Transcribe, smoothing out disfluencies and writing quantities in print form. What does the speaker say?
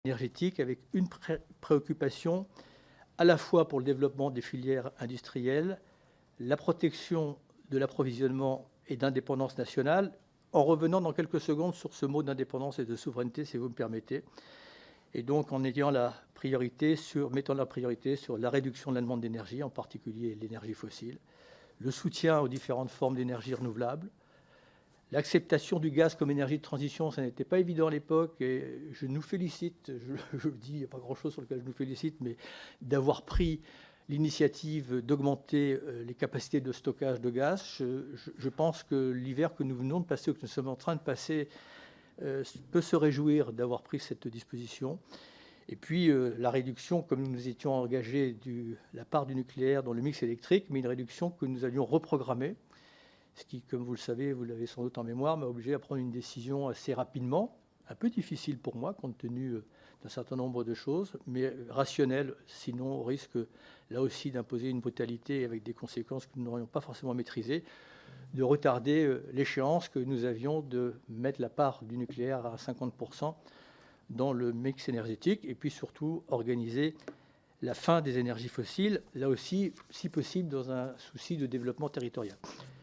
énergétique avec une préoccupation à la fois pour le développement des filières industrielles, la protection de l'approvisionnement et d'indépendance nationale, en revenant dans quelques secondes sur ce mot d'indépendance et de souveraineté, si vous me permettez, et donc en mettant la priorité sur la réduction de la demande d'énergie, en particulier l'énergie fossile, le soutien aux différentes formes d'énergie renouvelable, l'acceptation du gaz comme énergie de transition. Ça n'était pas évident à l'époque, et je nous félicite, je le dis, il n'y a pas grand-chose sur lequel je nous félicite, mais d'avoir pris l'initiative d'augmenter les capacités de stockage de gaz. Je pense que l'hiver que nous venons de passer, ou que nous sommes en train de passer, peut se réjouir d'avoir pris cette disposition. Et puis la réduction, comme nous nous étions engagés, de la part du nucléaire dans le mix électrique, mais une réduction que nous allions reprogrammer, ce qui, comme vous le savez, vous l'avez sans doute en mémoire, m'a obligé à prendre une décision assez rapidement, un peu difficile pour moi, compte tenu d'un certain nombre de choses, mais rationnelle, sinon on risque là aussi d'imposer une brutalité avec des conséquences que nous n'aurions pas forcément maîtrisées, de retarder l'échéance que nous avions de mettre la part du nucléaire à 50% dans le mix énergétique, et puis surtout organiser la fin des énergies fossiles, là aussi, si possible, dans un souci de développement territorial.